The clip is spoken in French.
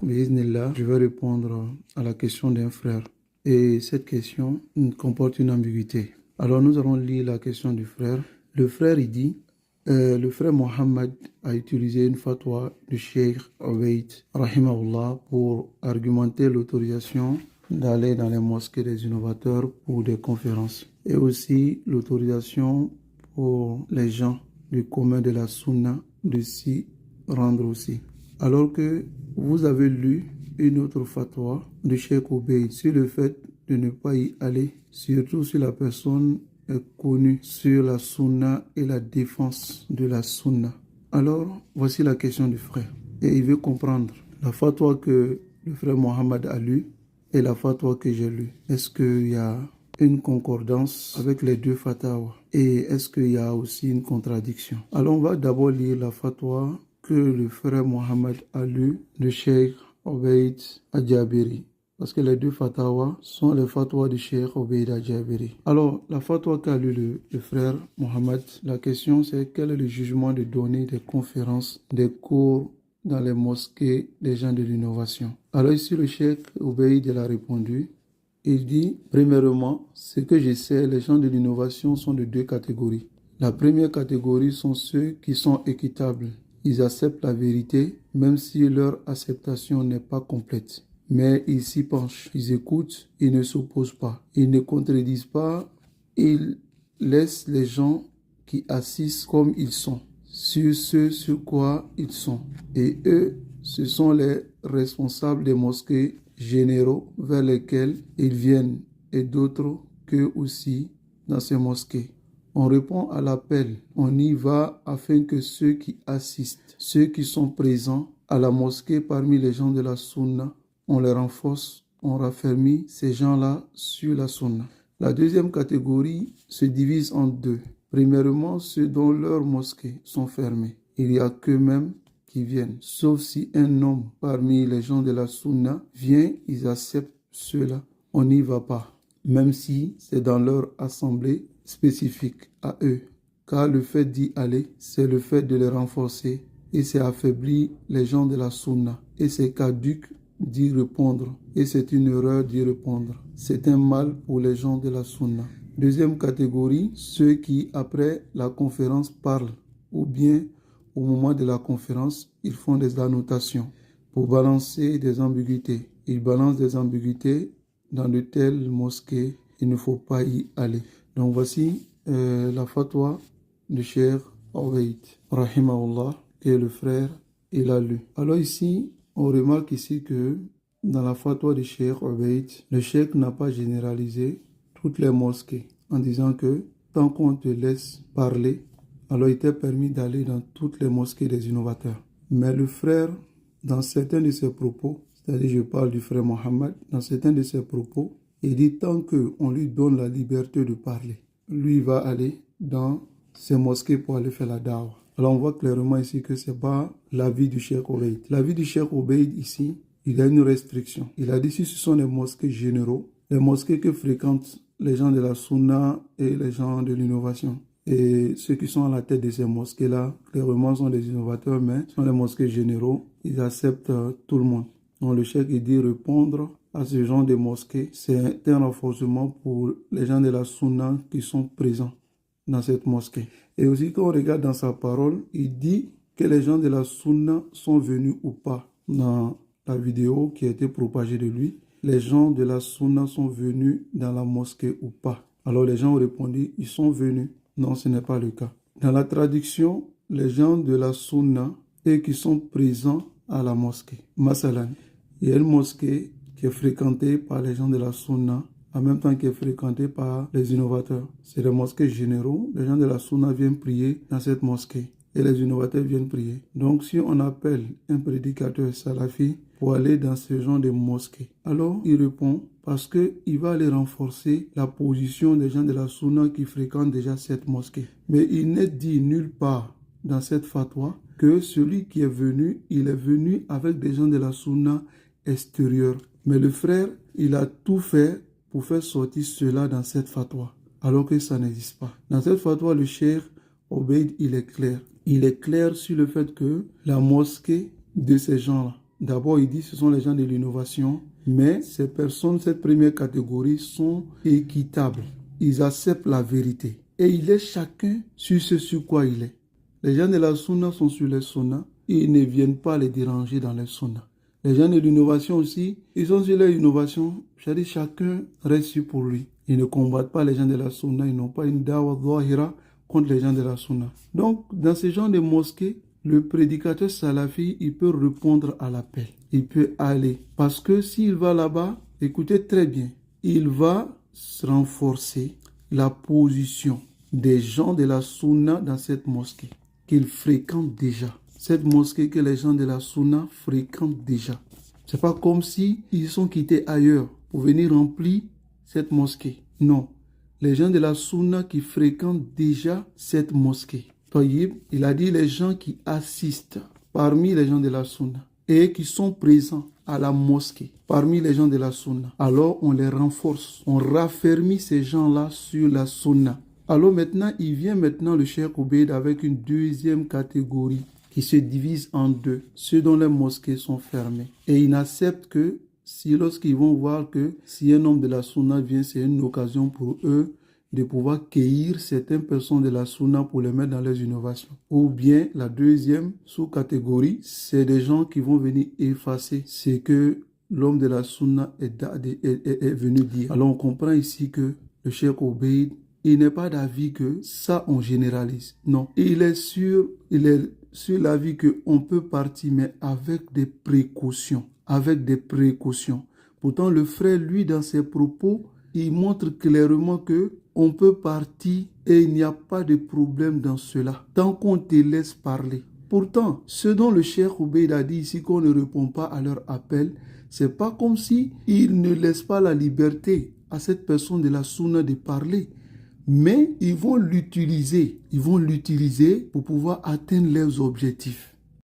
Bismillah, je vais répondre à la question d'un frère. Et cette question comporte une ambiguïté. Alors nous allons lire la question du frère. Le frère, il dit, le frère Mohammed a utilisé une fatwa du Cheikh Obeid, rahimahullah, pour argumenter l'autorisation d'aller dans les mosquées des innovateurs pour des conférences. Et aussi l'autorisation pour les gens du commun de la Sunna de s'y rendre aussi. Alors que vous avez lu une autre fatwa du Cheikh Obeid sur le fait de ne pas y aller, surtout si la personne est connue sur la Sunna et la défense de la Sunna. Alors, voici la question du frère. Et il veut comprendre la fatwa que le frère Mohammed a lue et la fatwa que j'ai lue. Est-ce qu'il y a une concordance avec les deux fatwas? Et est-ce qu'il y a aussi une contradiction? Alors, on va d'abord lire la fatwa que le frère Mohammed a lu de Cheikh Obeid Adjabiri. Parce que les deux fatwas sont les fatwas de Cheikh Obeid Adjabiri. Alors, la fatwa qu'a lu le frère Mohammed, la question c'est quel est le jugement de donner des conférences, des cours dans les mosquées des gens de l'innovation. Alors ici, le Cheikh Obeid il a répondu. Il dit, premièrement, ce que je sais, les gens de l'innovation sont de deux catégories. La première catégorie sont ceux qui sont équitables. Ils acceptent la vérité, même si leur acceptation n'est pas complète. Mais ils s'y penchent, ils écoutent, ils ne s'opposent pas. Ils ne contredisent pas, ils laissent les gens qui assistent comme ils sont, sur ce sur quoi ils sont. Et eux, ce sont les responsables des mosquées généraux vers lesquels ils viennent et d'autres qu'eux aussi dans ces mosquées. On répond à l'appel, on y va afin que ceux qui assistent, ceux qui sont présents à la mosquée parmi les gens de la Sunna, on les renforce, on raffermit ces gens-là sur la Sunna. La deuxième catégorie se divise en deux. Premièrement, ceux dont leurs mosquées sont fermées. Il n'y a qu'eux-mêmes qui viennent. Sauf si un homme parmi les gens de la Sunna vient, ils acceptent cela. On n'y va pas, même si c'est dans leur assemblée spécifique à eux. Car le fait d'y aller, c'est le fait de les renforcer et c'est affaiblir les gens de la Sunna. Et c'est caduc d'y répondre et c'est une erreur d'y répondre. C'est un mal pour les gens de la Sunna. Deuxième catégorie, ceux qui après la conférence parlent ou bien au moment de la conférence, ils font des annotations pour balancer des ambiguïtés. Ils balancent des ambiguïtés dans de telles mosquées, il ne faut pas y aller. Donc voici la fatwa du Cheikh Obeid, rahimahullah, que le frère il a lu. Alors ici, on remarque ici que dans la fatwa du Cheikh Obeid, le Cheikh n'a pas généralisé toutes les mosquées en disant que tant qu'on te laisse parler, alors il t'est permis d'aller dans toutes les mosquées des innovateurs. Mais le frère, dans certains de ses propos, c'est-à-dire je parle du frère Mohammed, dans certains de ses propos, il dit tant qu'on lui donne la liberté de parler, lui va aller dans ces mosquées pour aller faire la dawa. Alors on voit clairement ici que ce n'est pas l'avis du Cheikh Obeid. L'avis du Cheikh Obeid ici, il a une restriction. Il a dit si ce sont les mosquées généraux, les mosquées que fréquentent les gens de la Sunna et les gens de l'innovation. Et ceux qui sont à la tête de ces mosquées-là, clairement sont des innovateurs, mais sont les mosquées généraux. Ils acceptent tout le monde. Donc le Cheikh il dit répondre à ce genre de mosquées, c'est un renforcement pour les gens de la Sunna qui sont présents dans cette mosquée. Et aussi quand on regarde dans sa parole, il dit que les gens de la Sunna sont venus ou pas. Dans la vidéo qui a été propagée de lui, les gens de la Sunna sont venus dans la mosquée ou pas. Alors les gens ont répondu, ils sont venus. Non, ce n'est pas le cas. Dans la traduction, les gens de la Sunna et qui sont présents à la mosquée. Masalan, il y a une mosquée qui est fréquentée par les gens de la Sunna, en même temps qui est fréquentée par les innovateurs. C'est des mosquées généraux. Les gens de la Sunna viennent prier dans cette mosquée et les innovateurs viennent prier. Donc si on appelle un prédicateur salafi pour aller dans ce genre de mosquée, alors il répond parce qu'il va aller renforcer la position des gens de la Sunna qui fréquentent déjà cette mosquée. Mais il n'est dit nulle part dans cette fatwa que celui qui est venu, il est venu avec des gens de la Sunna extérieure. Mais le frère, il a tout fait pour faire sortir cela dans cette fatwa, alors que ça n'existe pas. Dans cette fatwa, le Cheikh Obeid, il est clair. il est clair sur le fait que la mosquée de ces gens-là, d'abord il dit que ce sont les gens de l'innovation, mais ces personnes, cette première catégorie, sont équitables. Ils acceptent la vérité. Et il est chacun sur ce sur quoi il est. Les gens de la sunna sont sur les sunna. Ils ne viennent pas les déranger dans les sunna. Les gens de l'innovation aussi, ils sont sur leur innovation. C'est-à-dire chacun reste sur pour lui. Ils ne combattent pas les gens de la sunna. Ils n'ont pas une dawa zahira contre les gens de la sunna. Donc, dans ce genre de mosquée, le prédicateur salafi, il peut répondre à l'appel. Il peut aller. Parce que s'il va là-bas, écoutez très bien, il va renforcer la position des gens de la sunna dans cette mosquée qu'ils fréquentent déjà. Cette mosquée que les gens de la sunna fréquentent déjà. C'est pas comme si ils sont quittés ailleurs pour venir remplir cette mosquée. Non. Les gens de la sunna qui fréquentent déjà cette mosquée. Taïb, il a dit les gens qui assistent parmi les gens de la sunna et qui sont présents à la mosquée parmi les gens de la sunna. Alors on les renforce, on raffermit ces gens-là sur la sunna. Alors maintenant, il vient maintenant le Cheikh Obeid avec une deuxième catégorie qui se divise en deux, ceux dont les mosquées sont fermées. Et ils n'acceptent que si lorsqu'ils vont voir que si un homme de la sunna vient, c'est une occasion pour eux de pouvoir cueillir certaines personnes de la sunna pour les mettre dans les innovations. Ou bien la deuxième sous-catégorie, c'est des gens qui vont venir effacer ce que l'homme de la sunna est venu dire. Alors on comprend ici que le Cheikh Obeid, il n'est pas d'avis que ça on généralise. Non, il est sur l'avis qu'on peut partir, mais avec des précautions. Avec des précautions. Pourtant, le frère, lui, dans ses propos, il montre clairement que on peut partir et il n'y a pas de problème dans cela, tant qu'on te laisse parler. Pourtant, ce dont le Cheikh Obeid a dit ici qu'on ne répond pas à leur appel, c'est pas comme si il ne laisse pas la liberté à cette personne de la sunna de parler. Mais ils vont l'utiliser pour pouvoir atteindre leurs objectifs.